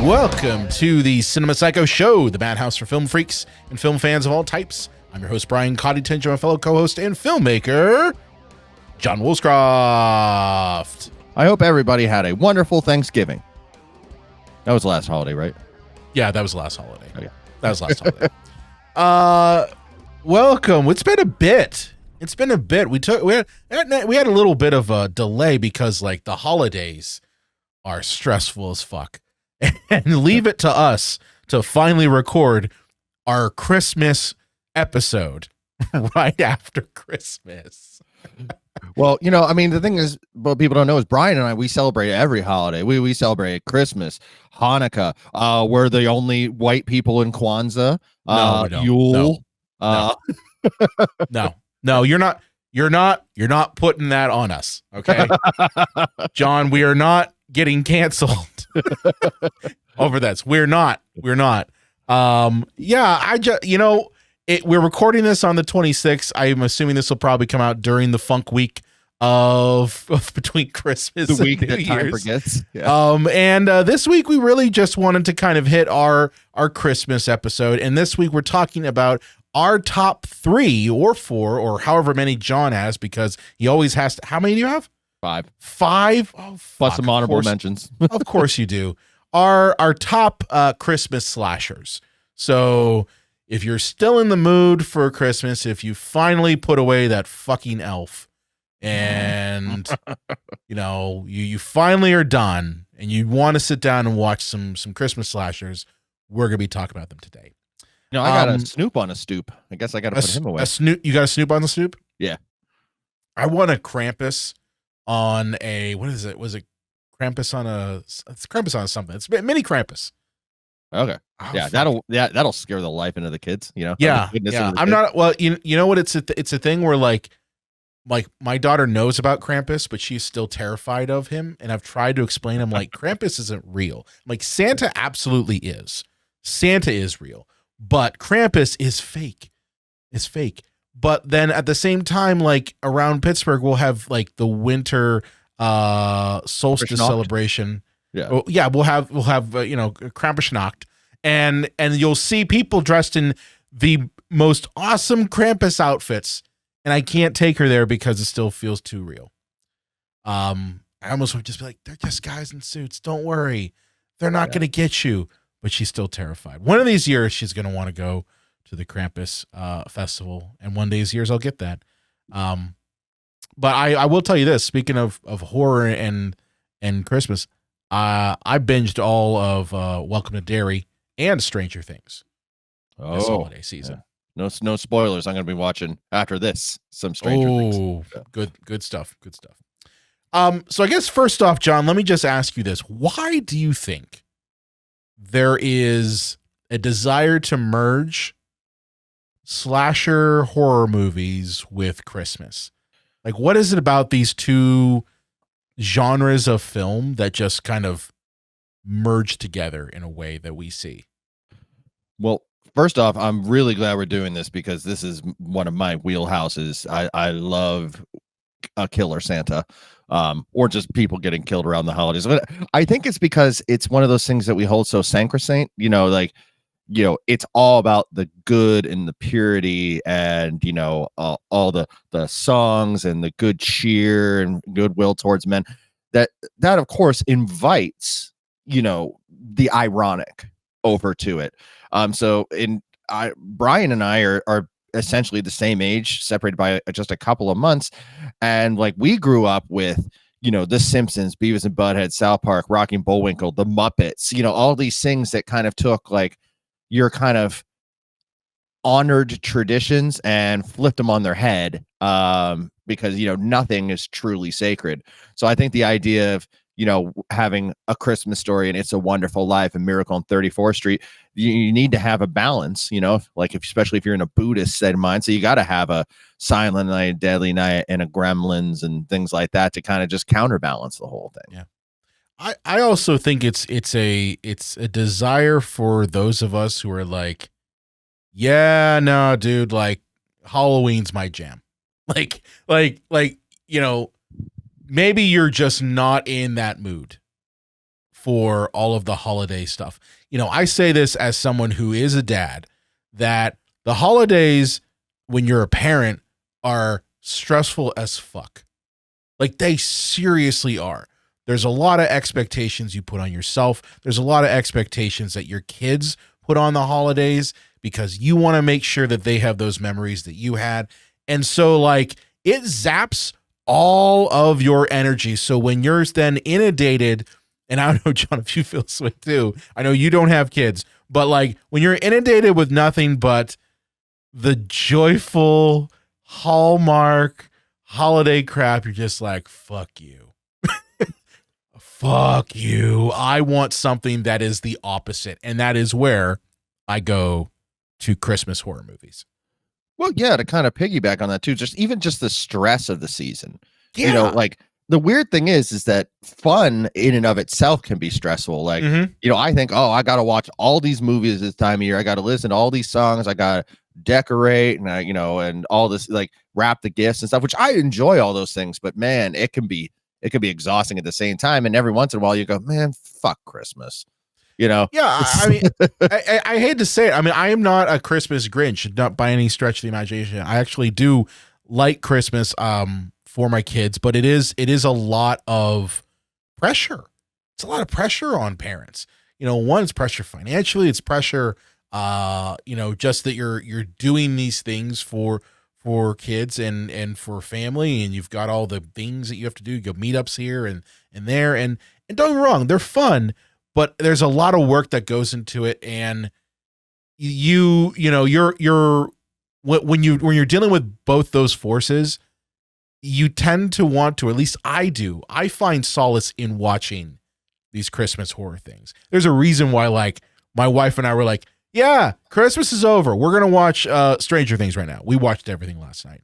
Welcome to the Cinema Psycho Show, the madhouse for film freaks and film fans of all types. I'm your host, Brian Coddington, my fellow co-host and filmmaker, John Woolscroft. I hope everybody had a wonderful Thanksgiving. That was the last holiday, right? Yeah, that was the last holiday. Okay. That was last holiday. Welcome. It's been a bit. We had a little bit of a delay because like the holidays are stressful as fuck. And leave it to us to finally record our Christmas episode right after Christmas. Well, the thing is, what people don't know is Brian and I, we celebrate every holiday. We celebrate Christmas, Hanukkah. We're the only white people in Kwanzaa. No, we don't. Yule. No, you're not putting that on us. Okay. John, we are not getting canceled over this. We're not. We're recording this on the 26th. I'm assuming this will probably come out during the funk week of between Christmas The week and New that time Year's. forgets. Yeah. And this week we really just wanted to kind of hit our Christmas episode. And this week we're talking about our top 3 or 4 or however many John has, because he always has to. How many do you have? 5. Oh, plus some honorable mentions. Of course you do. Our top Christmas slashers. So if you're still in the mood for Christmas, if you finally put away that fucking elf and you finally are done and you want to sit down and watch some Christmas slashers, we're gonna be talking about them today. I got a Snoop on a stoop. I guess I got to put him away. You got a Snoop on the stoop? Yeah. I want a Krampus on a, what is it? Was it Krampus on it's Krampus on something. It's mini Krampus. Okay. Oh, yeah, fuck. that'll scare the life into the kids, Yeah. Yeah. I'm not, well, you know what? It's a thing where like my daughter knows about Krampus, but she's still terrified of him. And I've tried to explain him like Krampus isn't real. Like Santa absolutely is. Santa is real, but Krampus is fake. It's fake. But then at the same time, like around Pittsburgh, we'll have like the winter solstice celebration. Yeah. We'll have Krampusnacht, and you'll see people dressed in the most awesome Krampus outfits, and I can't take her there because it still feels too real. I almost would just be like, they're just guys in suits. Don't worry, they're not going to get you. But she's still terrified. One of these years, she's going to want to go to the Krampus festival, and one of these years I'll get that. But I will tell you this: speaking of horror and Christmas, I binged all of Welcome to Derry and Stranger Things this holiday season. Yeah. No spoilers. I'm going to be watching after this some Stranger Things. Yeah. Good stuff. So I guess first off, John, let me just ask you this: why do you think there is a desire to merge slasher horror movies with Christmas? Like, what is it about these two genres of film that just kind of merge together in a way that we see? Well, first off, I'm really glad we're doing this because this is one of my wheelhouses. I love a killer Santa, or just people getting killed around the holidays. But I think it's because it's one of those things that we hold so sacrosanct, it's all about the good and the purity and, all the songs and the good cheer and goodwill towards men that of course invites, the ironic over to it. Brian and I are essentially the same age, separated by just a couple of months. And like, we grew up with, The Simpsons, Beavis and Butthead, South Park, Rocky and Bullwinkle, The Muppets, all these things that kind of took like your kind of honored traditions and flipped them on their head, because, nothing is truly sacred. So I think the idea of, having A Christmas Story and It's a Wonderful Life and Miracle on 34th Street, you need to have a balance, especially if you're in a Buddhist set of mind. So you got to have a Silent Night, Deadly Night, and a Gremlins and things like that to kind of just counterbalance the whole thing. Yeah. I also think it's a desire for those of us who are like, yeah, no, dude, like Halloween's my jam. Like, maybe you're just not in that mood for all of the holiday stuff. I say this as someone who is a dad, that the holidays, when you're a parent, are stressful as fuck. Like, they seriously are. There's a lot of expectations you put on yourself. There's a lot of expectations that your kids put on the holidays because you want to make sure that they have those memories that you had. And so, like, it zaps all of your energy. So when you're then inundated, and I don't know, John, if you feel this way too, I know you don't have kids, but like when you're inundated with nothing but the joyful Hallmark holiday crap, you're just like, fuck you. Fuck you. I want something that is the opposite. And that is where I go to Christmas horror movies. Well, yeah, to kind of piggyback on that too, even just the stress of the season. Yeah. Like the weird thing is that fun in and of itself can be stressful. Like, I think, I got to watch all these movies this time of year. I got to listen to all these songs. I got to decorate and and all this, like, wrap the gifts and stuff, which I enjoy all those things. But man, it can be exhausting at the same time. And every once in a while you go, man, fuck Christmas. Yeah, I mean, I hate to say it. I mean, I am not a Christmas Grinch, not by any stretch of the imagination. I actually do like Christmas for my kids, but it is a lot of pressure. It's a lot of pressure on parents. One, it's pressure financially. It's pressure, just that you're doing these things for kids and for family, and you've got all the things that you have to do. You go meetups here and there, and don't get me wrong, they're fun. But there's a lot of work that goes into it, and you're when you're dealing with both those forces, you tend to want to, at least I do. I find solace in watching these Christmas horror things. There's a reason why, like, my wife and I were like, yeah, Christmas is over. We're gonna watch Stranger Things right now. We watched everything last night,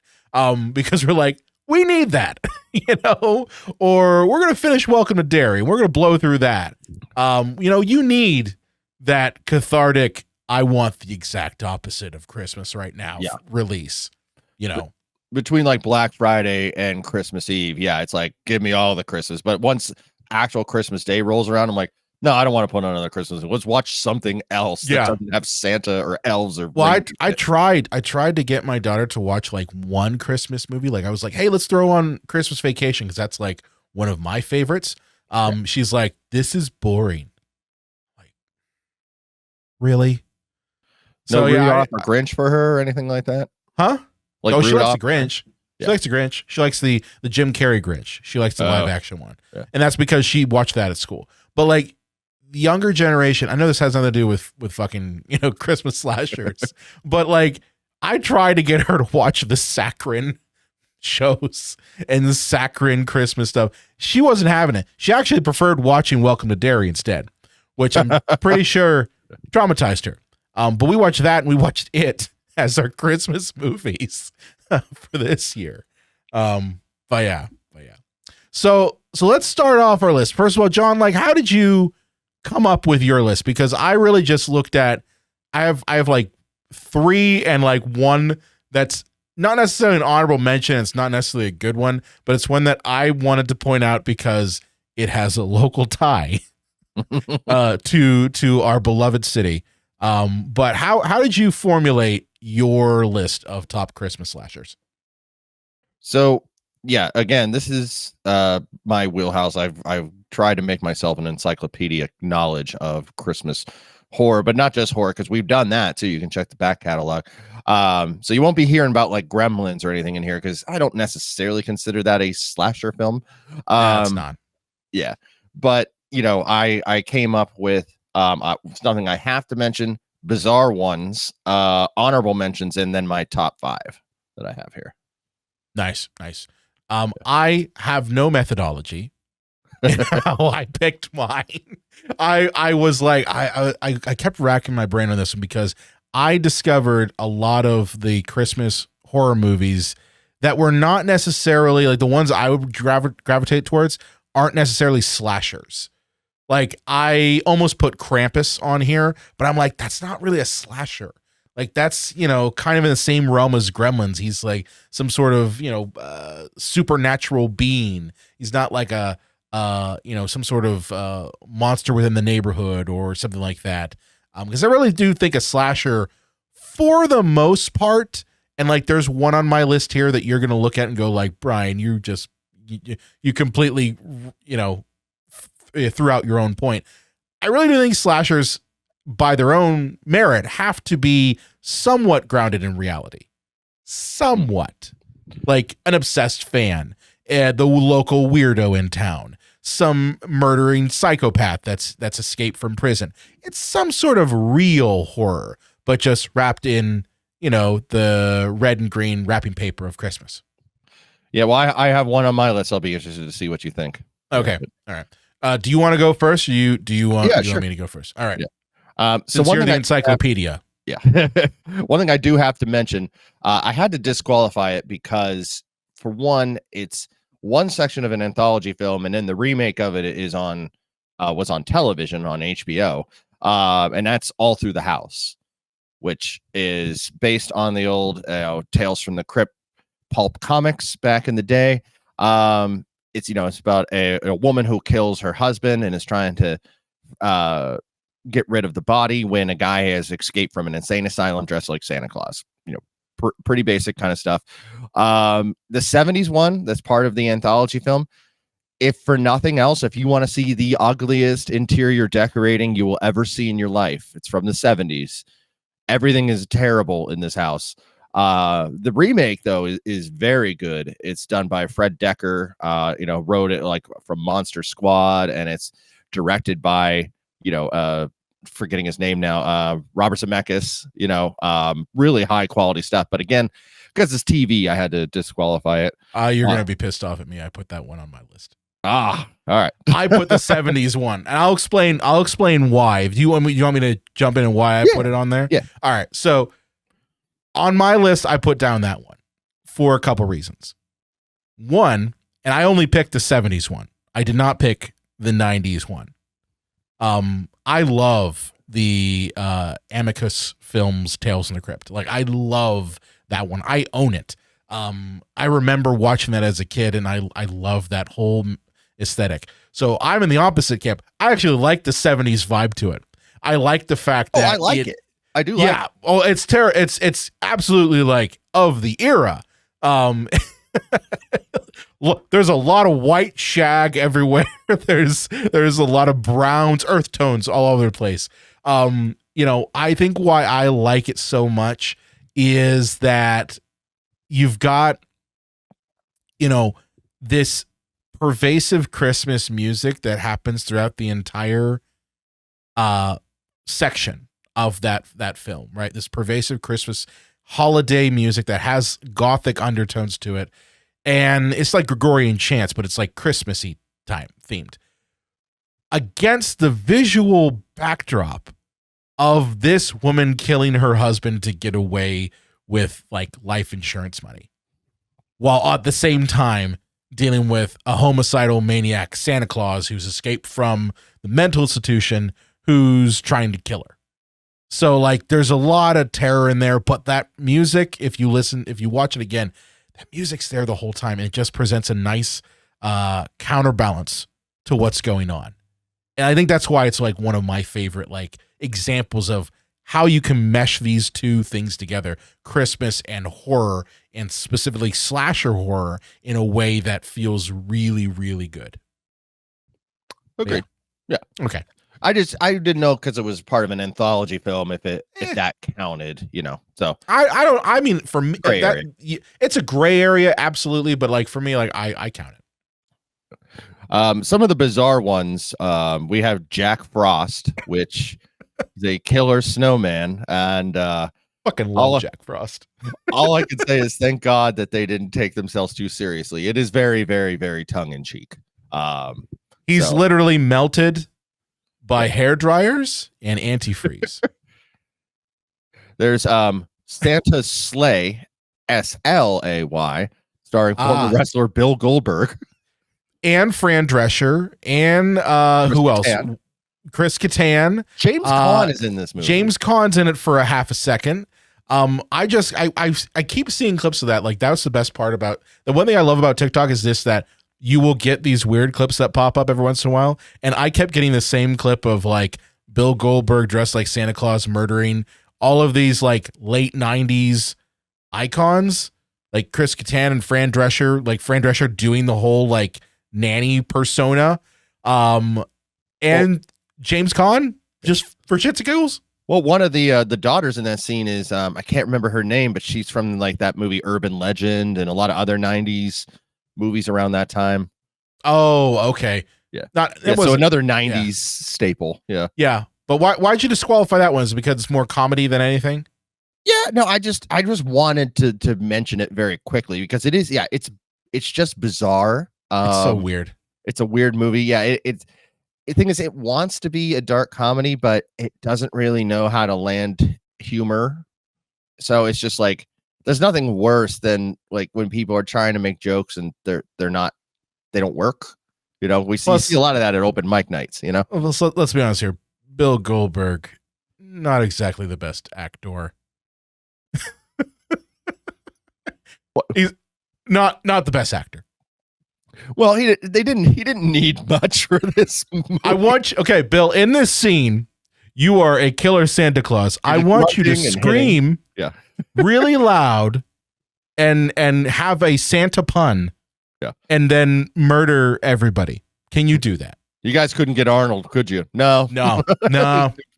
because we're like, we need that, or we're going to finish Welcome to Derry. We're going to blow through that. You need that cathartic, I want the exact opposite of Christmas right now release, Between like Black Friday and Christmas Eve. Yeah. It's like, give me all the Christmas. But once actual Christmas Day rolls around, I'm like, no, I don't want to put on another Christmas. Let's watch something else that doesn't have Santa or elves or. Well, I tried to get my daughter to watch like one Christmas movie. Like, I was like, hey, let's throw on Christmas Vacation, because that's like one of my favorites. She's like, this is boring. Like, really? No Rudolph or Grinch for her or anything like that? Huh? Like, she likes the Grinch. She likes the Grinch. She likes the Jim Carrey Grinch. She likes the live action one. Yeah. And that's because she watched that at school. But like, the younger generation, I know this has nothing to do with fucking, Christmas slashers, but like, I tried to get her to watch the saccharine shows and the saccharine Christmas stuff. She wasn't having it. She actually preferred watching Welcome to Derry instead, which I'm pretty sure traumatized her. But we watched that, and we watched it as our Christmas movies for this year. But yeah. So let's start off our list. First of all, John, like, how did you come up with your list? Because I really just looked at, I have like 3 and like one that's not necessarily an honorable mention. It's not necessarily a good one, but it's one that I wanted to point out because it has a local tie to our beloved city. But how did you formulate your list of top Christmas slashers? So yeah, again, this is my wheelhouse. I've tried to make myself an encyclopedic knowledge of Christmas horror, but not just horror, because we've done that too. You can check the back catalog. So you won't be hearing about like Gremlins or anything in here, because I don't necessarily consider that a slasher film. It's not. Yeah, but I came up with something I have to mention, bizarre ones, honorable mentions, and then my top 5 that I have here. Nice. I have no methodology in how I picked mine. I was like, I kept racking my brain on this one, because I discovered a lot of the Christmas horror movies that were not necessarily like the ones I would gravitate towards aren't necessarily slashers. Like, I almost put Krampus on here, but I'm like, that's not really a slasher. Like, that's, kind of in the same realm as Gremlins. He's like some sort of, supernatural being. He's not like a some sort of monster within the neighborhood or something like that. Because I really do think a slasher, for the most part, and like there's one on my list here that you're gonna look at and go like, Brian, you completely threw out your own point. I really do think slashers, by their own merit, have to be somewhat grounded in reality. Somewhat. Like an obsessed fan, the local weirdo in town, some murdering psychopath that's escaped from prison. It's some sort of real horror, but just wrapped in, the red and green wrapping paper of Christmas. Yeah, well, I have one on my list. I'll be interested to see what you think. Okay. All right. Do you want to go first? Or do you want me to go first? All right. Yeah. Since you're the encyclopedia. Yeah. One thing I do have to mention, I had to disqualify it because, for one, it's one section of an anthology film, and then the remake of it was on television on HBO, and that's All Through the House, which is based on the old Tales from the Crypt pulp comics back in the day. It's about a woman who kills her husband and is trying to get rid of the body when a guy has escaped from an insane asylum dressed like Santa Claus. Pretty basic kind of stuff. The 70s one that's part of the anthology film, if for nothing else, if you want to see the ugliest interior decorating you will ever see in your life, it's from the 70s. Everything is terrible in this house. The remake, though, is very good. It's done by Fred Decker, wrote it like from Monster Squad, and it's directed by, forgetting his name now, Robert Zemeckis, really high quality stuff. But again, because it's TV, I had to disqualify it. You're going to be pissed off at me. I put that one on my list. All right. I put the 70s one, and I'll explain why. Do you want me to jump in and why I put it on there? Yeah. All right. So on my list, I put down that one for a couple reasons. One, and I only picked the 70s one. I did not pick the 90s one. I love the Amicus Films Tales from the Crypt. Like, I love that one. I own it. I remember watching that as a kid, and I love that whole aesthetic. So I'm in the opposite camp. I actually like the 70s vibe to it. I like the fact that I like it. I do. Yeah. Like it. Oh, it's absolutely like of the era. Look, there's a lot of white shag everywhere. There's a lot of browns, earth tones all over the place. I think why I like it so much is that you've got, this pervasive Christmas music that happens throughout the entire section of that film, right? This pervasive Christmas holiday music that has gothic undertones to it. And it's like Gregorian chants, but it's like Christmassy time themed. Against the visual backdrop of this woman killing her husband to get away with like life insurance money, while at the same time dealing with a homicidal maniac Santa Claus who's escaped from the mental institution who's trying to kill her. So like there's a lot of terror in there, but that music, if you watch it again, that music's there the whole time, and it just presents a nice counterbalance to what's going on. And I think that's why it's like one of my favorite like examples of how you can mesh these two things together, Christmas and horror, and specifically slasher horror, in a way that feels really, really good. Agreed. Yeah. Okay. I didn't know because it was part of an anthology film if that counted, So I mean, for me, it's a gray area, absolutely, but like for me, like I count it. Some of the bizarre ones, we have Jack Frost, which is a killer snowman, and fucking love Jack Frost. All I can say is thank God that they didn't take themselves too seriously. It is very, very, very tongue in cheek. He's literally melted by hair dryers and antifreeze. There's Santa's Sleigh, SLAY, starring former wrestler Bill Goldberg. And Fran Drescher, and who else? Kattan. Chris Kattan. James Caan is in this movie. James Caan's in it for a half a second. I keep seeing clips of that. Like, that's the best part about the one thing I love about TikTok is this, that you will get these weird clips that pop up every once in a while. And I kept getting the same clip of like Bill Goldberg dressed like Santa Claus murdering all of these like late 90s icons, like Chris Kattan and Fran Drescher doing the whole like nanny persona. And James Caan, just for shits and giggles. Well, one of the daughters in that scene is I can't remember her name, but she's from like that movie Urban Legend and a lot of other 90s movies around that time. Oh, okay. Yeah. So another 90s staple. Yeah. Yeah. But why'd you disqualify that one? Is it because it's more comedy than anything? Yeah, no, I just wanted to mention it very quickly because it is, it's just bizarre. It's so weird. It's a weird movie. Yeah, the thing is, it wants to be a dark comedy, but it doesn't really know how to land humor. So it's just like there's nothing worse than like when people are trying to make jokes and they don't work. You know, we see a lot of that at open mic nights. You know, let's be honest here. Bill Goldberg, not exactly the best actor. He's not the best actor. Well, he didn't need much for this movie. Okay, Bill, in this scene, you are a killer Santa Claus. I want you to scream really loud and have a Santa pun and then murder everybody. Can you do that? You guys couldn't get Arnold, could you? No.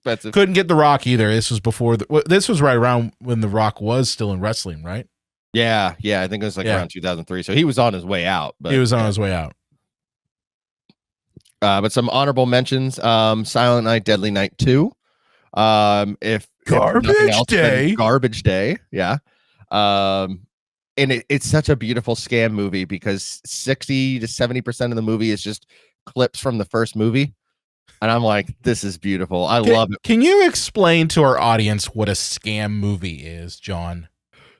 Expensive. Couldn't get The Rock either. This was before this was right around when The Rock was still in wrestling, right? Yeah. I think it was like around 2003. So he was on his way out. But he was on his way out. But some honorable mentions: Silent Night, Deadly Night 2. If Garbage Day. Yeah. And it's such a beautiful scam movie because 60 to 70% of the movie is just clips from the first movie. And I'm like, this is beautiful. I love it. Can you explain to our audience what a scam movie is, John?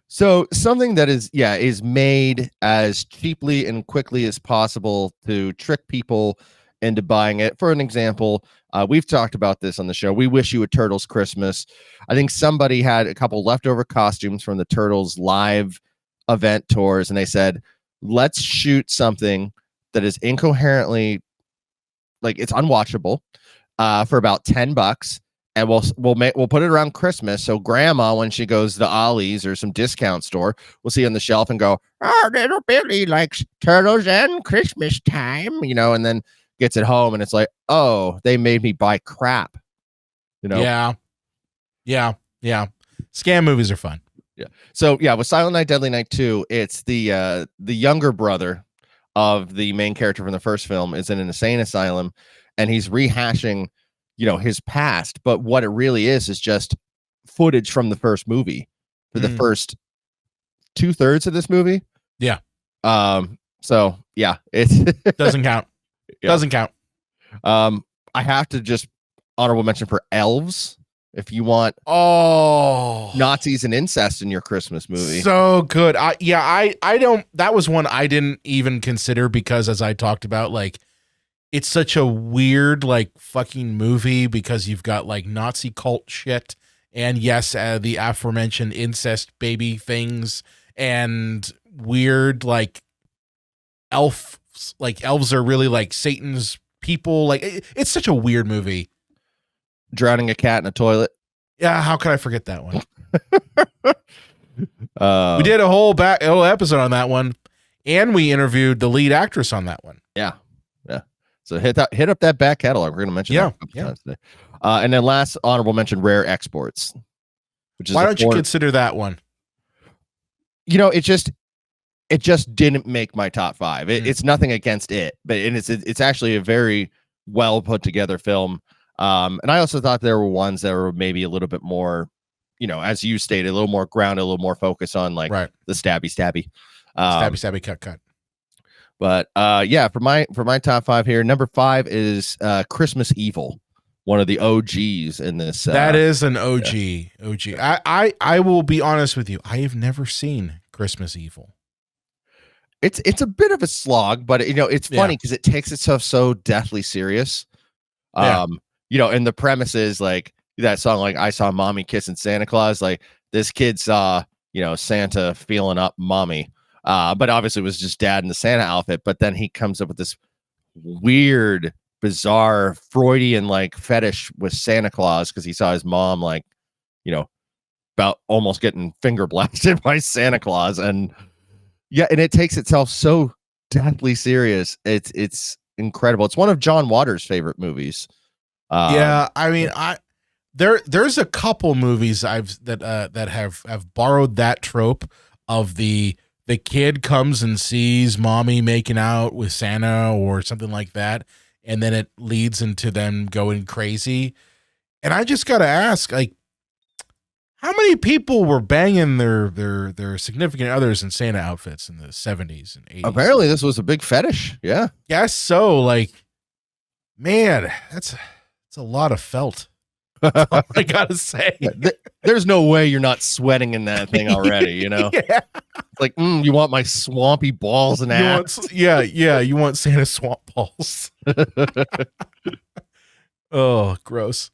So something that is made as cheaply and quickly as possible to trick people into buying it. For an example, we've talked about this on the show. We Wish You a Turtles Christmas. I think somebody had a couple leftover costumes from the Turtles live event tours, and they said, let's shoot something that is incoherently, like, it's unwatchable, for about $10, and we'll put it around Christmas. So grandma, when she goes to Ollie's or some discount store, will see on the shelf and go, "Oh, little Billy likes turtles and Christmas time," you know, and then gets it home and it's like, oh, they made me buy crap, you know? Yeah. Scam movies are fun. Yeah. So yeah, with Silent Night, Deadly Night 2, it's the younger brother of the main character from the first film is in an insane asylum, and he's rehashing, his past. But what it really is just footage from the first movie for the first 2/3 of this movie. Yeah. So yeah, it doesn't count. Yeah. Doesn't count. I have to just honorable mention for Elves. If you want Nazis and incest in your Christmas movie. So good. I don't, that was one I didn't even consider because, as I talked about, like, it's such a weird, like, fucking movie because you've got like Nazi cult shit and yes, the aforementioned incest baby things and weird, like, elves are really like Satan's people. Like, it's such a weird movie. Drowning a cat in a toilet. Yeah, how could I forget that one? We did a whole episode on that one, and we interviewed the lead actress on that one. Yeah. So hit up that back catalog. We're going to mention that a couple times today. And then last honorable mention, Rare Exports. Which is why don't you consider that one? It just didn't make my top 5. It's nothing against it, but it's actually a very well put together film. And I also thought there were ones that were maybe a little bit more, as you stated, a little more grounded, a little more focus on like the stabby, cut. But for my top 5 here, number 5 is Christmas Evil, one of the OGs in this. That is an OG. Yeah. OG. I will be honest with you. I have never seen Christmas Evil. It's a bit of a slog, but it's funny because it takes itself so deathly serious. And the premise is like that song, like I saw mommy kissing Santa Claus. Like this kid saw, Santa feeling up mommy. But obviously it was just dad in the Santa outfit. But then he comes up with this weird, bizarre Freudian like fetish with Santa Claus because he saw his mom like, about almost getting finger blasted by Santa Claus. And and it takes itself so deathly serious. It's incredible. It's one of John Waters' favorite movies. I mean, there's a couple movies that have borrowed that trope of the kid comes and sees mommy making out with Santa or something like that, and then it leads into them going crazy. And I just gotta ask, like, how many people were banging their significant others in Santa outfits in the 70s and 80s? Apparently, this was a big fetish. Yeah. Guess so. Like, man, that's a lot of felt. That's all I gotta say. There's no way you're not sweating in that thing already, Yeah. It's like, you want my swampy balls and ass? You want Santa swamp balls. Oh, gross.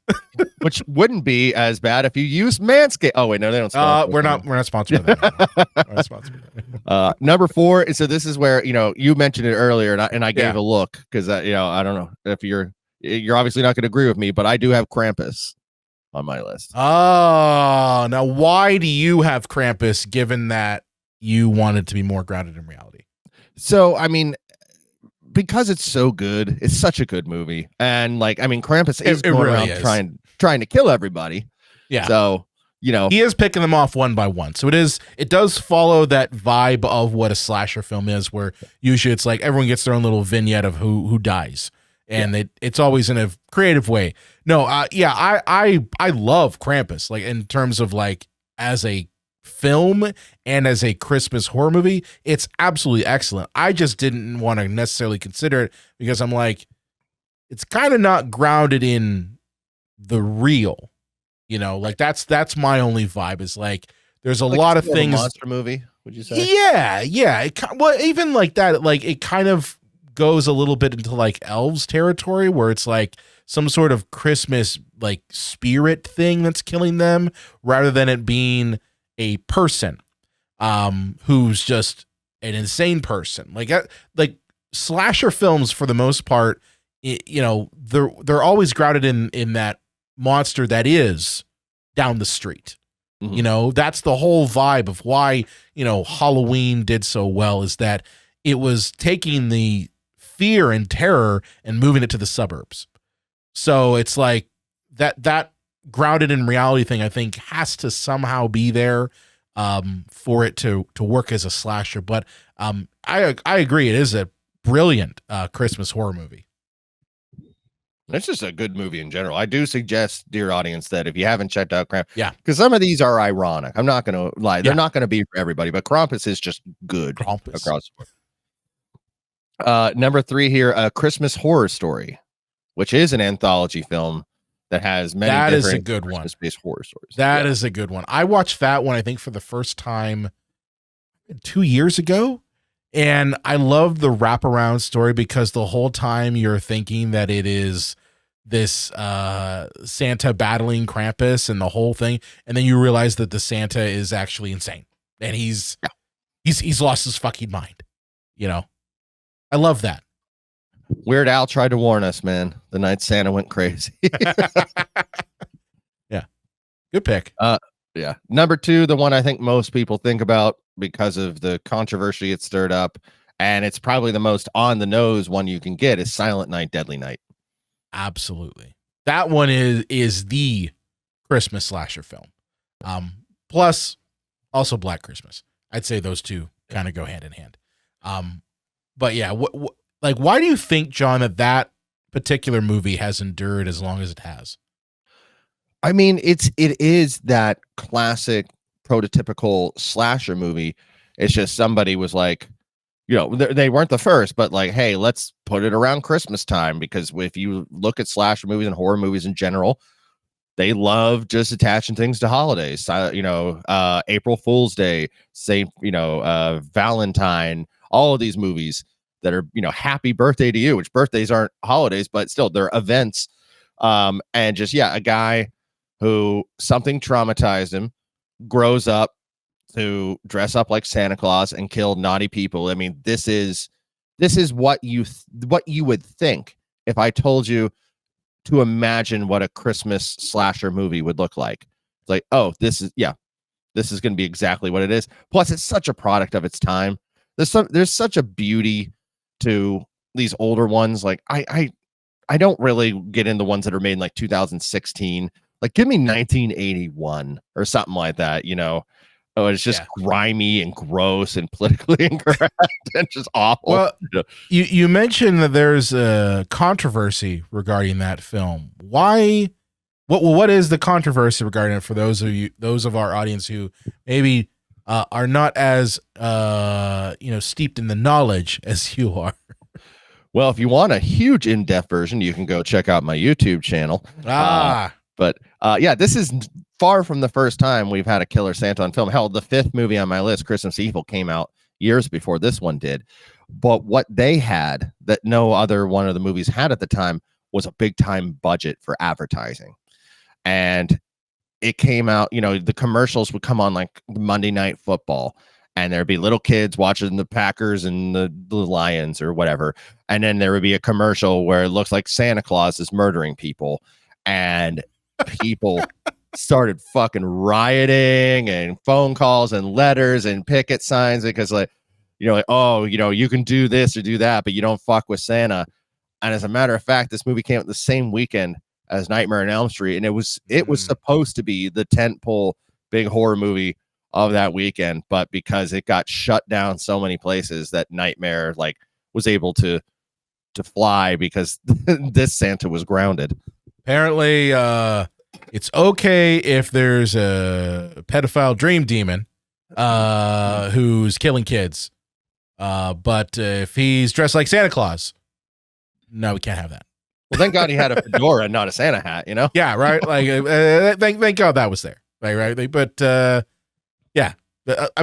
Which wouldn't be as bad if you use Manscaped. Oh wait, no, they don't sponsor. We're not sponsored by that. We're not sponsored by that. Number 4. So this is where you mentioned it earlier, and I gave a look because I don't know if you're obviously not going to agree with me, but I do have Krampus on my list. Oh, now why do you have Krampus, given that you wanted to be more grounded in reality? So I mean, because it's so good, it's such a good movie, and Krampus is going really around trying to kill everybody. Yeah. So he is picking them off one by one. So it does follow that vibe of what a slasher film is, where usually it's like everyone gets their own little vignette of who dies, and it's always in a creative way. No, I love Krampus, like in terms of like as a film and as a Christmas horror movie, it's absolutely excellent. I just didn't want to necessarily consider it because I'm like, it's kind of not grounded in the real, like that's my only vibe is like, there's a lot of things. Monster movie, would you say? Yeah. Well, even like that, like it kind of goes a little bit into like elves territory where it's like some sort of Christmas like spirit thing that's killing them rather than it being a person who's just an insane person. Like slasher films for the most part, they're always grounded in that monster that is down the street. Mm-hmm. That's the whole vibe of why Halloween did so well, is that it was taking the fear and terror and moving it to the suburbs. So it's like that grounded in reality thing, I think, has to somehow be there for it to work as a slasher. But I agree, it is a brilliant Christmas horror movie. It's just a good movie in general. I do suggest, dear audience, that if you haven't checked out Krampus, because some of these are ironic. I'm not going to lie; they're not going to be for everybody. But Krampus is just good across the board. Number 3 here, A Christmas Horror Story, which is an anthology film that has many different is a good one. Christmas-based horror stories. That is a good one. I watched that one, I think, for the first time 2 years ago. And I love the wraparound story because the whole time you're thinking that it is this Santa battling Krampus and the whole thing. And then you realize that the Santa is actually insane. And he's lost his fucking mind. I love that. Weird Al tried to warn us, man. The night Santa went crazy. Yeah. Good pick. Yeah. Number 2, the one I think most people think about because of the controversy it stirred up, and it's probably the most on the nose one you can get, is Silent Night, Deadly Night. Absolutely. That one is the Christmas slasher film. Plus also Black Christmas. I'd say those two kind of go hand in hand. But yeah, why do you think, John, that particular movie has endured as long as it has? I mean, it is that classic prototypical slasher movie. It's just somebody was like, they weren't the first, but like, hey, let's put it around Christmas time, because if you look at slasher movies and horror movies in general, they love just attaching things to holidays. April Fool's Day, Valentine, all of these movies that are, happy birthday to you, which birthdays aren't holidays, but still they're events. And just, a guy who something traumatized him, grows up, to dress up like Santa Claus and kill naughty people. I mean, this is what you would think if I told you to imagine what a Christmas slasher movie would look like. It's like, oh, this is going to be exactly what it is. Plus, it's such a product of its time. There's such a beauty to these older ones. Like I don't really get into ones that are made in like 2016. Like, give me 1981 or something like that. Oh, it's just grimy and gross and politically incorrect and just awful. Well, you mentioned that there's a controversy regarding that film. Why? What is the controversy regarding it for those of our audience who maybe are not as steeped in the knowledge as you are? Well, if you want a huge in-depth version, you can go check out my YouTube channel. But this is far from the first time we've had a killer Santa on film. Hell, the 5th movie on my list, Christmas Evil, came out years before this one did. But what they had that no other one of the movies had at the time was a big time budget for advertising. And it came out, the commercials would come on like Monday Night Football, and there'd be little kids watching the Packers and the Lions or whatever. And then there would be a commercial where it looks like Santa Claus is murdering people, and people started fucking rioting and phone calls and letters and picket signs because you can do this or do that, but you don't fuck with Santa. And as a matter of fact, this movie came out the same weekend as Nightmare on Elm Street, and it was supposed to be the tentpole big horror movie of that weekend, but because it got shut down so many places, that Nightmare was able to fly because this Santa was grounded. Apparently, it's okay if there's a pedophile dream demon who's killing kids, but if he's dressed like Santa Claus, no, we can't have that. Well, thank God he had a fedora, not a Santa hat. Yeah, right. Thank God that was there. Right. But I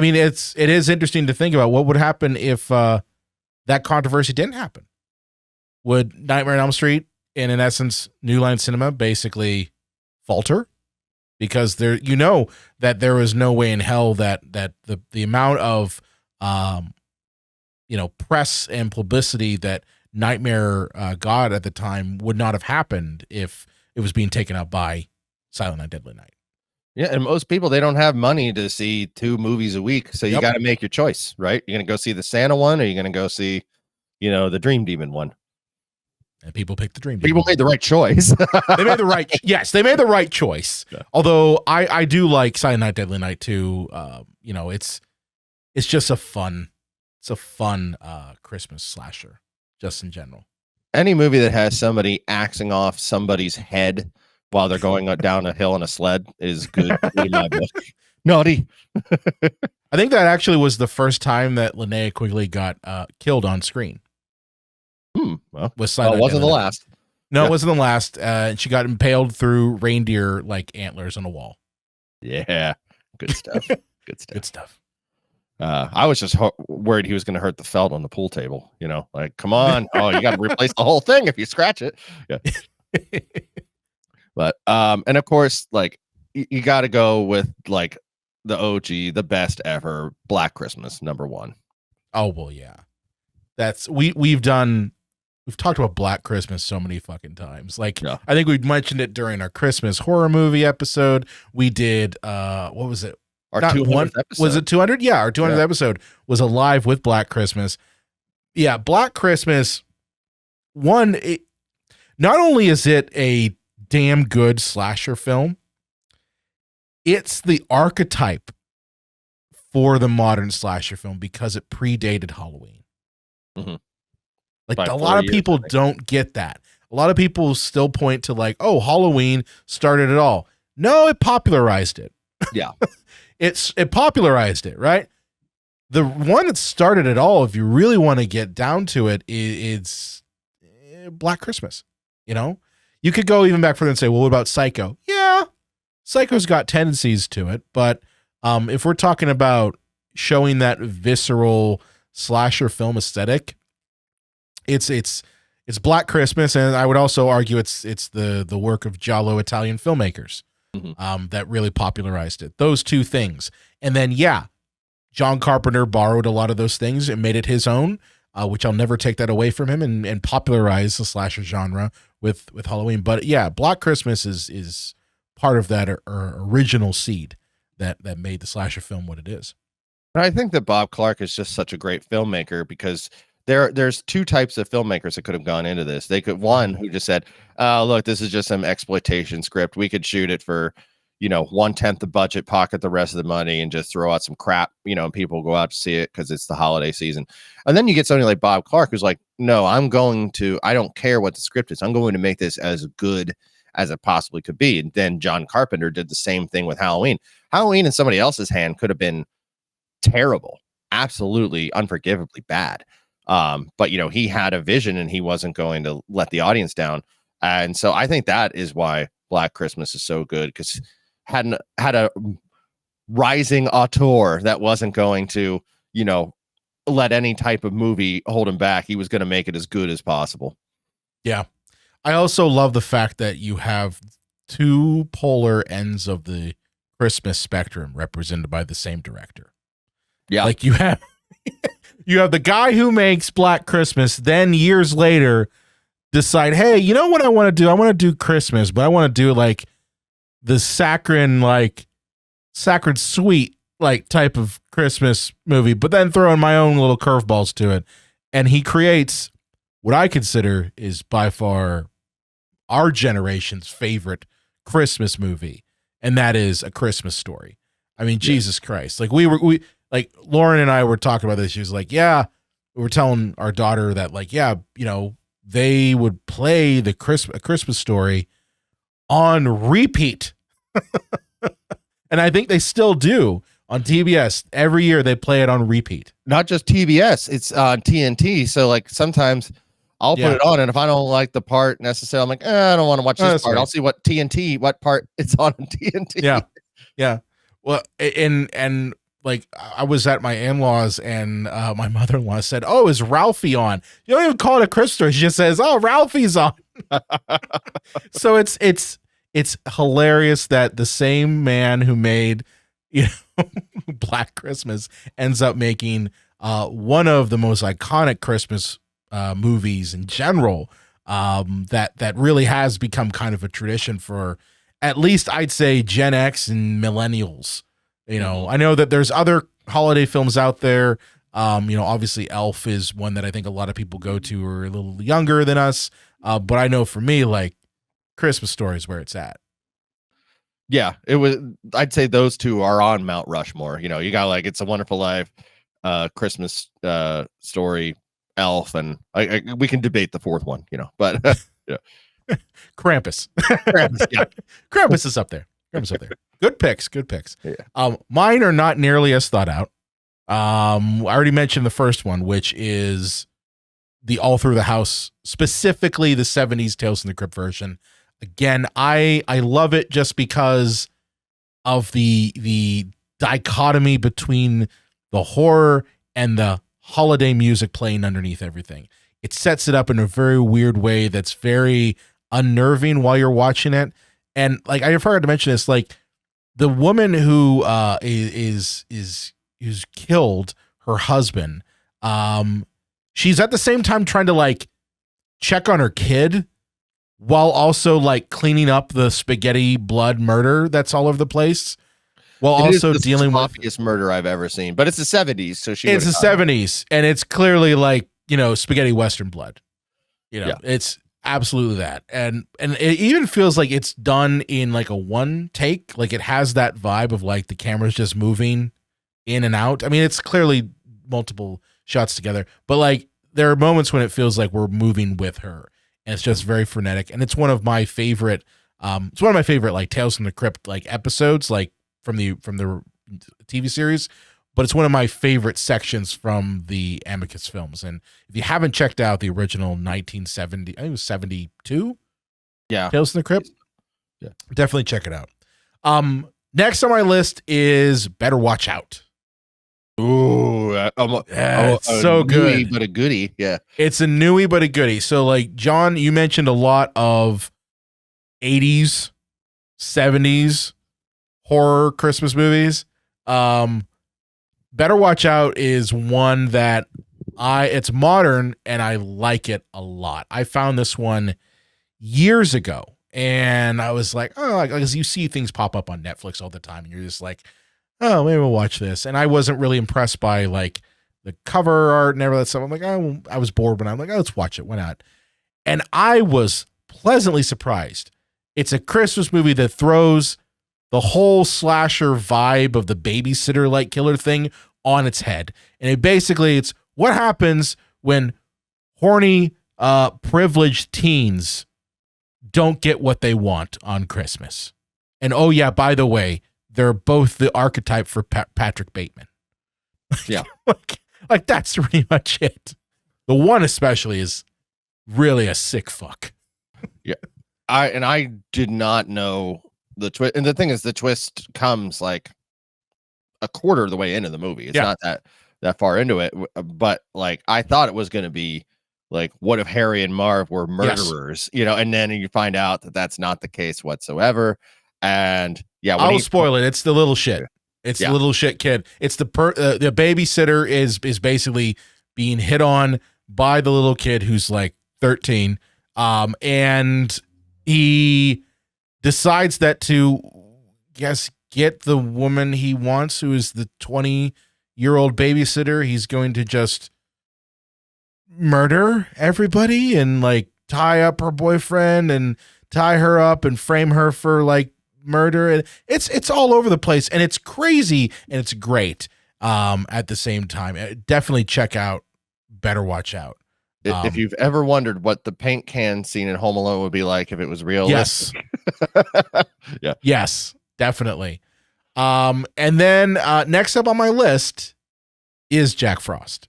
mean, it is interesting to think about what would happen if that controversy didn't happen. Would Nightmare on Elm Street, in essence, New Line Cinema, basically falter? Because that there was no way in hell that the amount of press and publicity that Nightmare got at the time would not have happened if it was being taken up by Silent Night, Deadly Night. Yeah, and most people, they don't have money to see 2 movies a week, so you got to make your choice, right? You're going to go see the Santa one, or you're going to go see, the Dream Demon one. And people picked the Dream Demon. People made the right choice. They made the right they made the right choice. Yeah. Although I do like Silent Night, Deadly Night too. It's just a fun Christmas slasher, just in general. Any movie that has somebody axing off somebody's head while they're going down a hill in a sled is good in my book. Naughty. I think that actually was the first time that Linnea Quigley got killed on screen. Well, was it wasn't the last. No, it wasn't the last. And she got impaled through reindeer antlers on a wall. Yeah, good stuff. Good stuff. I was just worried he was going to hurt the felt on the pool table. Come on. Oh, you got to replace the whole thing if you scratch it. Yeah. But and of course, you got to go with the OG, the best ever, Black Christmas, #1. Oh well, yeah. That's we've talked about Black Christmas so many fucking times. I think we mentioned it during our Christmas horror movie episode. We did what was it? Our 200th episode. Was it 200? Yeah, our 200th episode was alive with Black Christmas. Yeah, Black Christmas. Not only is it a damn good slasher film, it's the archetype for the modern slasher film because it predated Halloween. Mm-hmm. A lot of people don't get that. A lot of people still point to Halloween started it all. No, it popularized it. Yeah. It popularized it, right? The one that started it all, if you really want to get down to it, it's Black Christmas. You could go even back further and say, well, what about Psycho? Yeah, Psycho's got tendencies to it, but if we're talking about showing that visceral slasher film aesthetic, it's Black Christmas, and I would also argue it's the work of giallo Italian filmmakers that really popularized it. Those two things, and then John Carpenter borrowed a lot of those things and made it his own, which I'll never take that away from him, and popularize the slasher genre with Halloween. But yeah, Black Christmas is part of that original seed that made the slasher film what it is. And I think that Bob Clark is just such a great filmmaker because there's two types of filmmakers that could have gone into this. They could one who just said, "Oh, look, this is just some exploitation script. We could shoot it for, 1/10 the budget, pocket the rest of the money, and just throw out some crap, and people go out to see it because it's the holiday season." And then you get somebody like Bob Clark who's like, "No, I don't care what the script is. I'm going to make this as good as it possibly could be." And then John Carpenter did the same thing with Halloween. Halloween in somebody else's hand could have been terrible, absolutely unforgivably bad. But he had a vision and he wasn't going to let the audience down. And so I think that is why Black Christmas is so good, because had a rising auteur that wasn't going to, let any type of movie hold him back. He was going to make it as good as possible. Yeah. I also love the fact that you have two polar ends of the Christmas spectrum represented by the same director. Yeah. Like you have the guy who makes Black Christmas, then years later decide, hey, you know what I want to do? I want to do Christmas, but I want to do like the saccharine sweet like type of Christmas movie, but then throw in my own little curveballs to it. And he creates what I consider is by far our generation's favorite Christmas movie, and that is A Christmas Story. I mean, Jesus Christ. Like we like Lauren and I were talking about this. She was like, yeah, we were telling our daughter that like, yeah, they would play A Christmas Story on repeat. And I think they still do on TBS. Every year they play it on repeat. Not just TBS, it's on TNT. So like sometimes I'll put it on, and if I don't like the part necessarily, I'm like, I don't want to watch this part. Right. I'll see what part it's on TNT. Yeah. Yeah. Well, and like I was at my in-laws and my mother-in-law said, "Oh, is Ralphie on?" You don't even call it A Christmas Story. She just says, "Oh, Ralphie's on." So it's hilarious that the same man who made Black Christmas ends up making one of the most iconic Christmas movies in general, that really has become kind of a tradition for at least I'd say Gen X and millennials. I know that there's other holiday films out there. Obviously Elf is one that I think a lot of people go to who are a little younger than us. But I know for me, like Christmas Story is where it's at. Yeah, I'd say those two are on Mount Rushmore. You got like It's a Wonderful Life, Christmas Story, Elf, and we can debate the fourth one, but yeah. Krampus. Yeah. Krampus is up there. Krampus up there. Good picks. Yeah. Mine are not nearly as thought out. I already mentioned the first one, which is the All Through the House, specifically the 70s Tales from the Crypt version. Again, I love it just because of the dichotomy between the horror and the holiday music playing underneath everything. It sets it up in a very weird way that's very unnerving while you're watching it. And like I forgot to mention this, like the woman who is killed, her husband, she's at the same time trying to like check on her kid while also like cleaning up the spaghetti blood murder that's all over the place, while also dealing with the sloppiest murder I've ever seen. But it's the 70s, so it's the 70s, and it's clearly like spaghetti western blood. It's absolutely that, and it even feels like it's done in like a one take. Like it has that vibe of like the camera's just moving in and out. I mean, it's clearly multiple shots together, but like there are moments when it feels like we're moving with her. And it's just very frenetic, and it's one of my favorite. It's one of my favorite like Tales from the Crypt like episodes, like from the TV series. But it's one of my favorite sections from the Amicus films. And if you haven't checked out the original 1970, I think it was 72, Tales from the Crypt, definitely check it out. Next on my list is Better Watch Out. Ooh, it's so good, but a goodie. Yeah, it's a newie, but a goodie. So, like John, you mentioned a lot of 80s, 70s horror Christmas movies. Better Watch Out is one that it's modern and I like it a lot. I found this one years ago and I was like, oh, because you see things pop up on Netflix all the time and you're just like, oh, maybe we'll watch this. And I wasn't really impressed by like the cover art and everything. So I'm like, oh, I was bored when I'm like, oh, let's watch it. Why not? And I was pleasantly surprised. It's a Christmas movie that throws the whole slasher vibe of the babysitter like killer thing on its head. And it's what happens when horny, privileged teens don't get what they want on Christmas. And oh yeah, by the way, they're both the archetype for Patrick Bateman. Yeah. like that's pretty much it. The one especially is really a sick fuck. Yeah. I did not know the twist. And the thing is, the twist comes like a quarter of the way into the movie. It's not that far into it. But like, I thought it was going to be like, what if Harry and Marv were murderers, you know, and then you find out that that's not the case whatsoever. And yeah, I'll spoil it. It's the little shit. It's the little shit kid. It's the babysitter is basically being hit on by the little kid who's like 13. And he decides that to get the woman he wants, who is the 20-year-old babysitter, he's going to just murder everybody and like tie up her boyfriend and tie her up and frame her for like murder. And it's all over the place and it's crazy and it's great at the same time. Definitely check out Better Watch Out. If you've ever wondered what the paint can scene in Home Alone would be like if it was realistic. Yes. Yes, definitely. And then next up on my list is Jack Frost.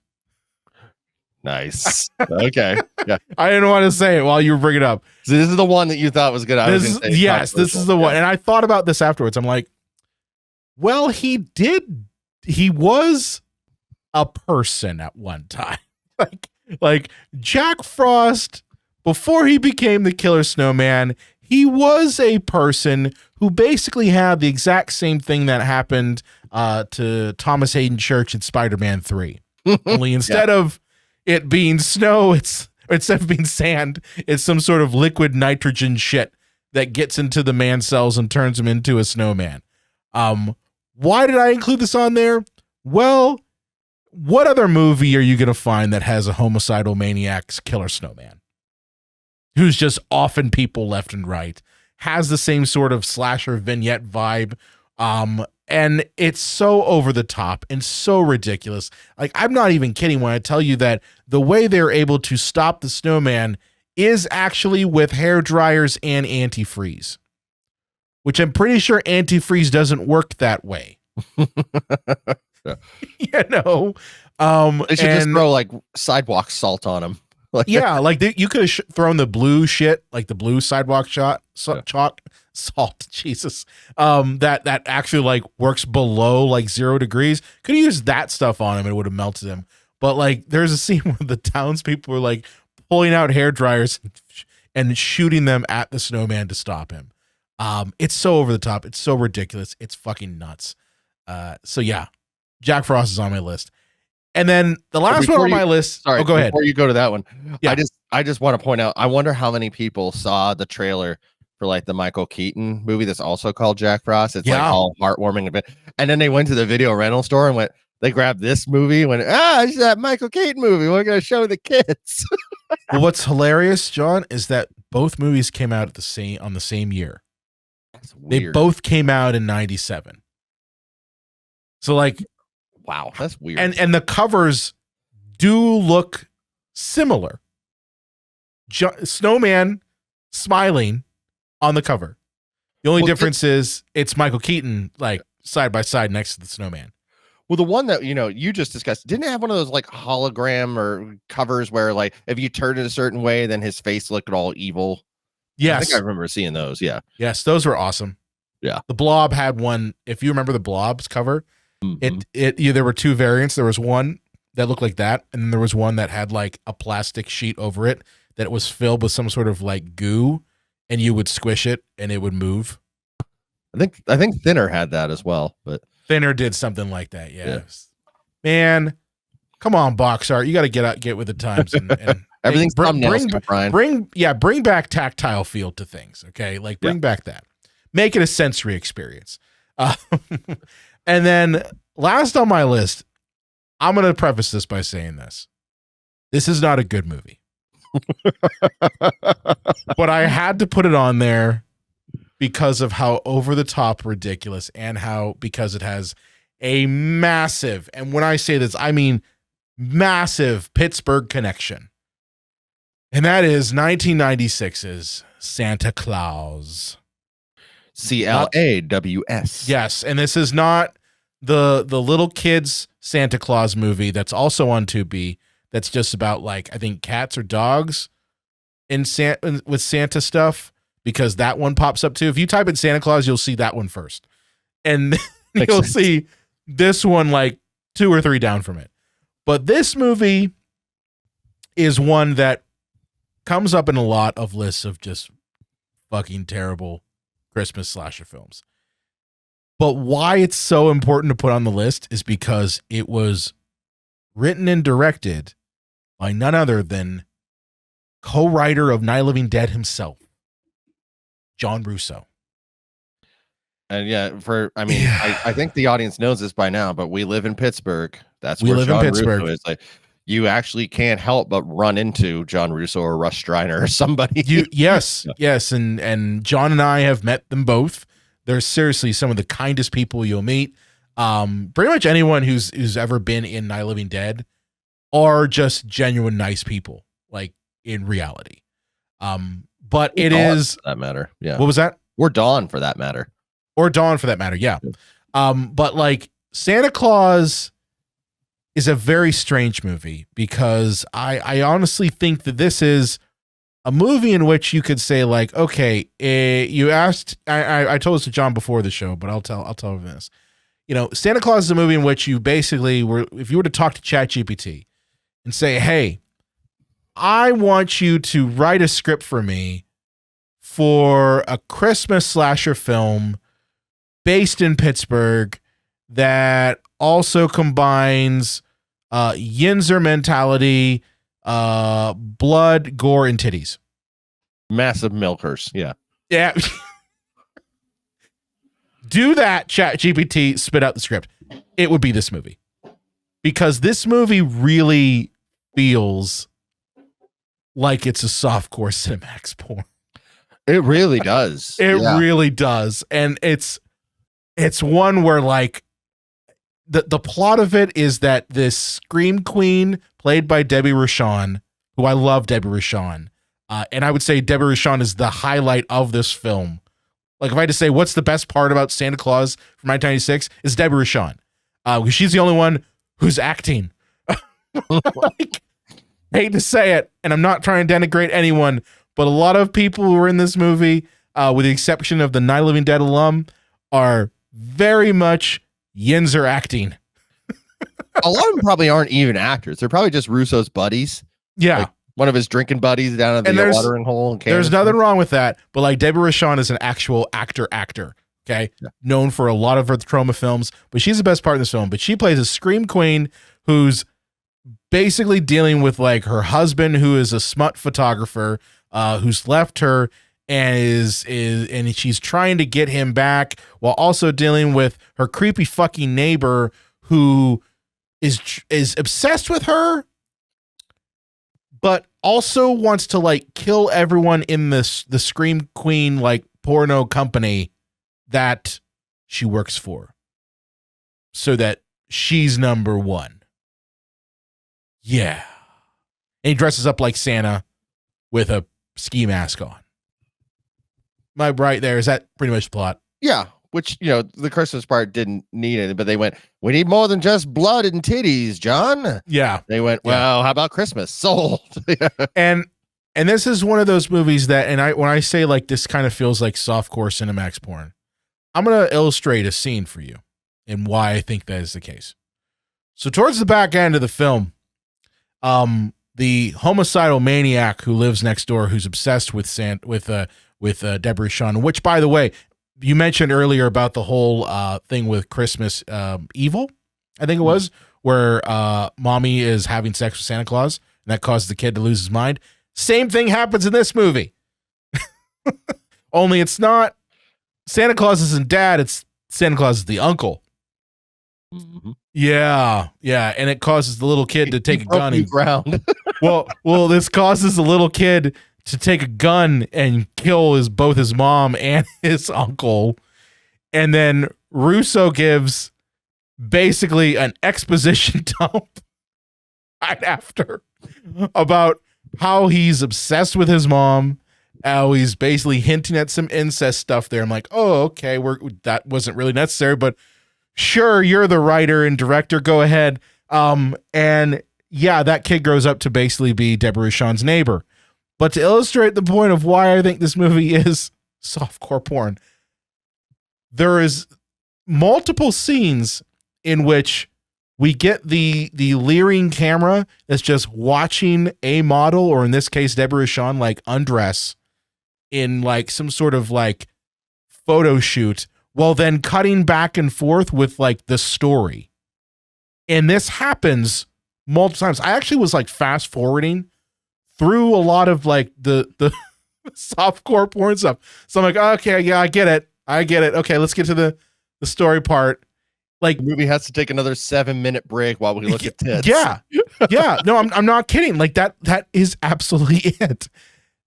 Nice. Okay. Yeah. I didn't want to say it while you were bringing it up. So this is the one that you thought was good. This is the one. And I thought about this afterwards. I'm like, well, he was a person at one time. Like Jack Frost, before he became the killer snowman, he was a person who basically had the exact same thing that happened to Thomas Hayden Church in Spider-Man 3. Only instead of it being snow, instead of being sand, it's some sort of liquid nitrogen shit that gets into the man's cells and turns him into a snowman. Why did I include this on there? Well, what other movie are you going to find that has a homicidal maniac's killer snowman who's just offing people left and right, has the same sort of slasher vignette vibe, and it's so over the top and so ridiculous. Like, I'm not even kidding when I tell you that the way they're able to stop the snowman is actually with hair dryers and antifreeze, which I'm pretty sure antifreeze doesn't work that way. You know, they should just throw like sidewalk salt on them. Yeah, like you could have thrown the blue shit, like the blue sidewalk chalk, salt. Jesus, that actually like works below like 0 degrees. Could have used that stuff on him; and it would have melted him. But like, there's a scene where the townspeople were like pulling out hair dryers and shooting them at the snowman to stop him. It's so over the top. It's so ridiculous. It's fucking nuts. So yeah. Jack Frost is on my list. And then the last one on my list. Sorry, go ahead. Before you go to that one, yeah. I just want to point out, I wonder how many people saw the trailer for like the Michael Keaton movie that's also called Jack Frost. It's like all heartwarming. And then they went to the video rental store and they grabbed this movie and went, it's that Michael Keaton movie. We're going to show the kids. Well, what's hilarious, John, is that both movies came out on the same year. That's weird. They both came out in 97. So like, wow, that's weird. And the covers do look similar. Snowman smiling on the cover. The only difference is it's Michael Keaton like side by side next to the snowman. Well, the one that you just discussed didn't it have one of those like hologram or covers where like if you turn it a certain way, then his face looked all evil. Yes, I think I remember seeing those. Yeah, yes, those were awesome. Yeah, the Blob had one. If you remember the Blob's cover. There were two variants. There was one that looked like that, and then there was one that had like a plastic sheet over it that was filled with some sort of like goo, and you would squish it and it would move. I think Thinner had that as well, but Thinner did something like that. Yeah. man, come on, box art. You got to get with the times and Everything's bring, thumbnails, Brian. bring back tactile feel to things. Okay. Like bring back that, make it a sensory experience. And then last on my list, I'm going to preface this by saying this. This is not a good movie, but I had to put it on there because of how over the top ridiculous and because it has a massive, and when I say this, I mean massive Pittsburgh connection. And that is 1996's Santa Claus. CLAWS. Yes, and this is not the little kids Santa Claus movie that's also on Tubi. That's just about like I think cats or dogs with Santa stuff, because that one pops up too. If you type in Santa Claus, you'll see that one first, and you'll see this one like 2 or 3 down from it. But this movie is one that comes up in a lot of lists of just fucking terrible Christmas slasher films. But why it's so important to put on the list is because it was written and directed by none other than co-writer of Night of the Living Dead himself, John Russo. And I think the audience knows this by now, but we live in Pittsburgh. That's where John Russo is. Like, you actually can't help but run into John Russo or Russ Striner or somebody. Yes. And John and I have met them both. They're seriously some of the kindest people you'll meet. Pretty much anyone who's ever been in Night of the Living Dead are just genuine nice people, like in reality. But it is for that matter. Yeah. What was that? Or Dawn for that matter. Yeah. But like Santa Claus is a very strange movie because I honestly think that this is a movie in which you could say like, okay, you asked, I told this to John before the show, but I'll tell him this. You know, Santa Claus is a movie in which you basically if you were to talk to ChatGPT and say, hey, I want you to write a script for me for a Christmas slasher film based in Pittsburgh that also combines Yinzer mentality, blood, gore, and titties. Massive milkers. Yeah. Yeah. Do that, ChatGPT, spit out the script. It would be this movie. Because this movie really feels like it's a softcore Cinemax porn. It really does. It really does. And it's one where like the plot of it is that this Scream Queen played by Debbie Rochon, who I love Debbie Rochon. And I would say Debbie Rochon is the highlight of this film. Like if I had to say what's the best part about Santa Claus from 1996 is Debbie Rochon. Because she's the only one who's acting. Like, hate to say it, and I'm not trying to denigrate anyone, but a lot of people who are in this movie, with the exception of the Night of the Living Dead alum, are very much Yinzer acting. A lot of them probably aren't even actors. They're probably just Russo's buddies. Yeah. Like one of his drinking buddies down at the watering hole. There's nothing wrong with that, but like Debbie Rochon is an actual actor. Okay. Yeah. Known for a lot of her trauma films, but she's the best part in this film. But she plays a Scream Queen who's basically dealing with like her husband, who is a smut photographer, who's left her and and she's trying to get him back while also dealing with her creepy fucking neighbor who is obsessed with her, but also wants to like kill everyone in the Scream Queen like porno company that she works for, so that she's number one. Yeah. And he dresses up like Santa with a ski mask on. Am I right there? Is that pretty much the plot? Yeah. Which, the Christmas part didn't need it, but they went, we need more than just blood and titties, John. Yeah. They went, well, how about Christmas? Sold. And this is one of those movies that, when I say like this kind of feels like softcore Cinemax porn, I'm going to illustrate a scene for you and why I think that is the case. So towards the back end of the film, the homicidal maniac who lives next door, who's obsessed with Deborah Rochon, which, by the way, you mentioned earlier about the whole thing with Christmas Evil, I think it was, where mommy is having sex with Santa Claus, and that causes the kid to lose his mind. Same thing happens in this movie. Only it's not Santa Claus isn't dad, it's Santa Claus is the uncle. Mhm. Yeah, and it causes the little kid to take a gun and ground. well, this causes the little kid to take a gun and kill both his mom and his uncle. And then Russo gives basically an exposition dump right after about how he's obsessed with his mom, how he's basically hinting at some incest stuff there. I'm like, oh, okay, that wasn't really necessary, but sure, you're the writer and director, go ahead. And yeah, that kid grows up to basically be Deborah Rochon's neighbor. But to illustrate the point of why I think this movie is softcore porn, there is multiple scenes in which we get the leering camera that's just watching a model, or in this case, Deborah Rochon, like undress in like some sort of like photo shoot, while then cutting back and forth with like the story. And this happens multiple times. I actually was like fast forwarding through a lot of like the softcore porn stuff. So I'm like, okay, yeah, I get it. Okay, let's get to the story part. Like, The movie has to take another 7-minute break while we look at tits. yeah. No, I'm not kidding. Like that is absolutely it.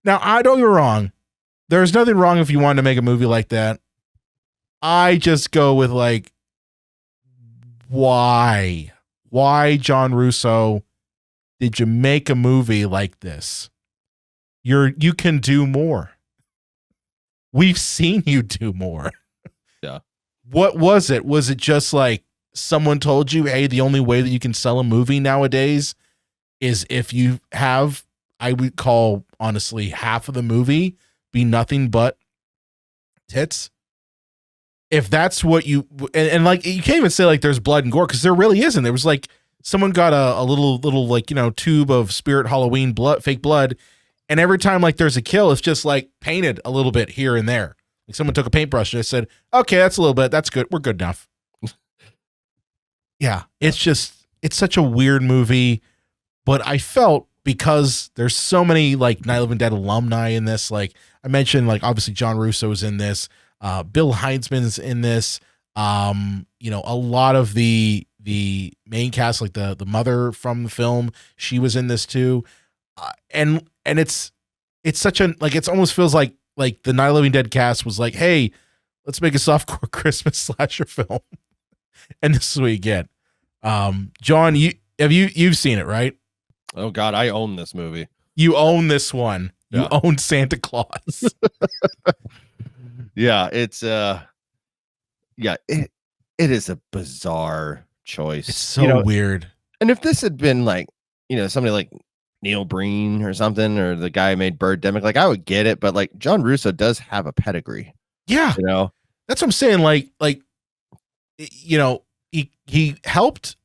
Now, I don't get me wrong. There's nothing wrong if you wanted to make a movie like that. I just go with like, why, John Russo, did you make a movie like this? You can do more. We've seen you do more. Yeah. What was it? Was it just like someone told you, hey, the only way that you can sell a movie nowadays is if you have, I would call honestly, half of the movie be nothing but tits? If that's what you, and like, you can't even say like there's blood and gore, because there really isn't. There was like, someone got a little like, tube of Spirit Halloween blood, fake blood. And every time like there's a kill, it's just like painted a little bit here and there. Like someone took a paintbrush and said, okay, that's a little bit, that's good. We're good enough. Yeah. It's such a weird movie, but I felt, because there's so many like Night of the Living Dead alumni in this, like I mentioned, like obviously John Russo is in this, Bill Heinzman's in this, a lot of the main cast, like the mother from the film, she was in this too, and it's such a, like, it almost feels like the Night of the Living Dead cast was like, hey, let's make a softcore Christmas slasher film, and this is what you get. John, you've seen it, right? Oh God, I own this movie. You own this one. You Yeah. own Santa Claus. Yeah, it's it is a bizarre choice. It's so weird. And if this had been like, somebody like Neil Breen or something, or the guy who made Birdemic, like I would get it, but like John Russo does have a pedigree. Yeah. That's what I'm saying. Like, he helped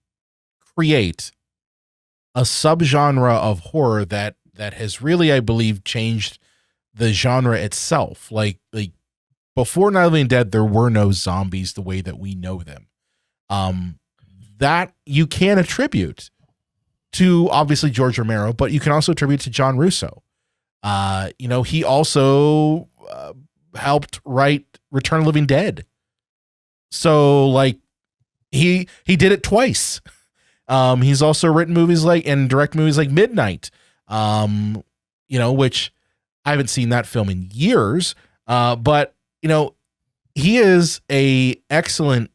create a subgenre of horror that has really, I believe, changed the genre itself. Like before Night of the Living Dead, there were no zombies the way that we know them. That you can attribute to obviously George Romero, but you can also attribute to John Russo. He also helped write Return of the Living Dead. So like he did it twice. He's also written movies and direct movies like Midnight, which I haven't seen that film in years. But he is a excellent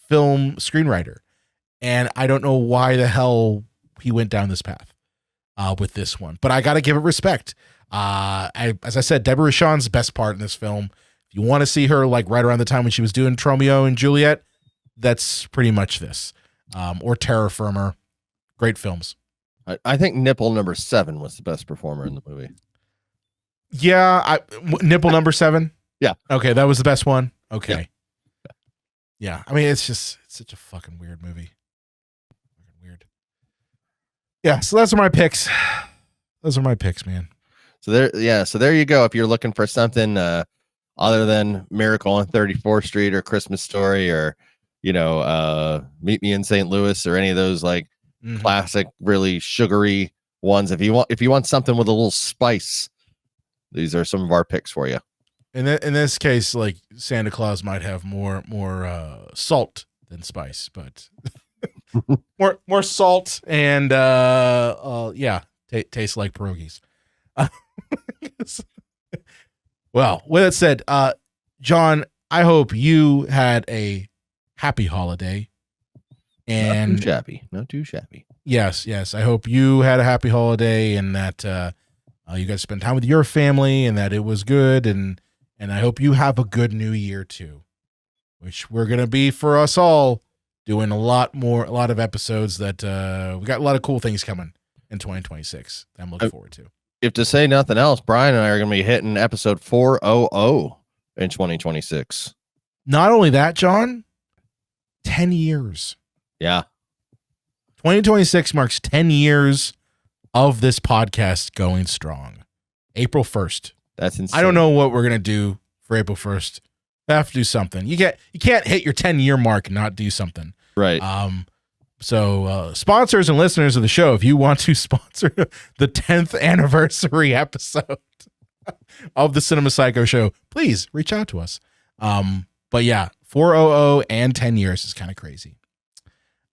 film screenwriter, and I don't know why the hell he went down this path with this one, but I got to give it respect. As I said, Deborah Rochon's the best part in this film. If you want to see her like right around the time when she was doing Romeo and Juliet, that's pretty much this. Or Terror Firmer. Great films. I think Nipple number 7 was the best performer in the movie. Yeah, Nipple number 7? Yeah. Okay, that was the best one? Okay. Yeah, I mean, it's such a fucking weird movie. Weird. Yeah, so those are my picks. Those are my picks, man. So there you go. If you're looking for something other than Miracle on 34th Street or Christmas Story or Meet Me in St. Louis or any of those like Mhm. classic, really sugary ones. If you want something with a little spice, these are some of our picks for you. In this case, like Santa Claus might have more salt than spice, but more salt and tastes like pierogies. Well, with that said, John, I hope you had a happy holiday. And Not too shabby. Yes. I hope you had a happy holiday and that you guys spent time with your family and that it was good. And I hope you have a good new year too, which we're going to be for us all doing a lot of episodes that we got a lot of cool things coming in 2026 that I'm looking forward to. If to say nothing else, Brian and I are going to be hitting episode 400 in 2026. Not only that, John, 10 years. Yeah. 2026 marks 10 years of this podcast going strong. April 1st. That's insane. I don't know what we're going to do for April 1st. I have to do something. You can't hit your 10-year mark and not do something. Right. So sponsors and listeners of the show, if you want to sponsor the 10th anniversary episode of the Cinema Psycho Show, please reach out to us. But yeah, 400 and 10 years is kind of crazy.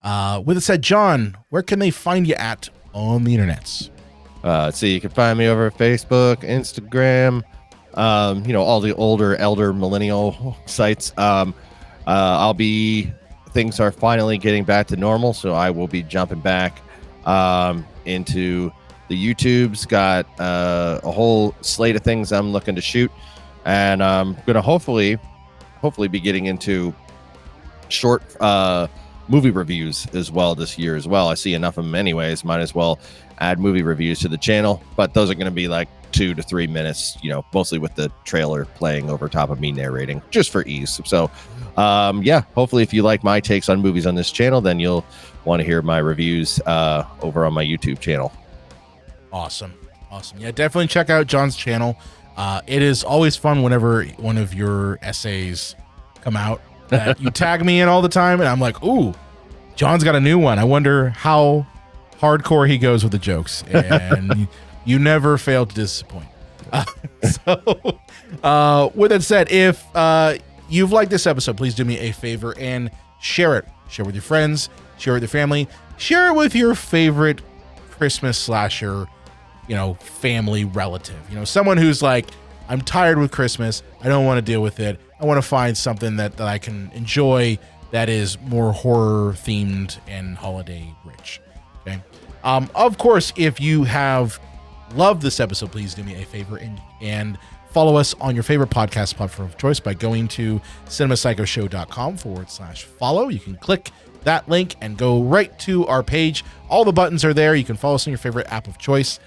With it said, John, where can they find you at on the internets? So you can find me over at Facebook, Instagram, all the elder millennial sites. Things are finally getting back to normal, so I will be jumping back into the YouTube's. Got a whole slate of things I'm looking to shoot, and I'm gonna hopefully be getting into short movie reviews as well this year as well. I see enough of them anyways. Might as well add movie reviews to the channel, but those are going to be like 2 to 3 minutes, mostly with the trailer playing over top of me narrating just for ease. So hopefully if you like my takes on movies on this channel, then you'll want to hear my reviews over on my YouTube channel. Awesome. Yeah, definitely check out John's channel. It is always fun whenever one of your essays come out that you tag me in all the time, and I'm like, ooh, John's got a new one. I wonder how hardcore he goes with the jokes, and you never fail to disappoint. With that said, if you've liked this episode, please do me a favor and share it. Share with your friends, share with your family, share it with your favorite Christmas slasher, family relative, someone who's like, I'm tired with Christmas. I don't want to deal with it. I want to find something that I can enjoy that is more horror themed and holiday rich. Okay. Of course, if you have loved this episode, please do me a favor and follow us on your favorite podcast platform of choice by going to cinemapsychoshow.com/follow. You can click that link and go right to our page. All the buttons are there. You can follow us on your favorite app of choice.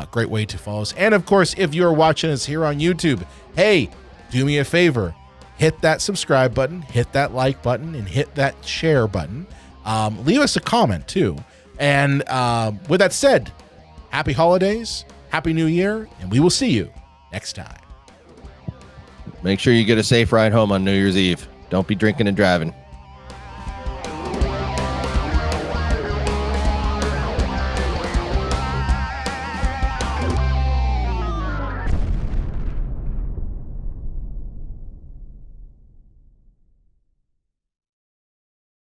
Great way to follow us. And of course, if you're watching us here on YouTube, hey, do me a favor. Hit that subscribe button, hit that like button, and hit that share button. Leave us a comment too. And with that said, happy holidays, happy new year, and we will see you next time. Make sure you get a safe ride home on New Year's Eve. Don't be drinking and driving.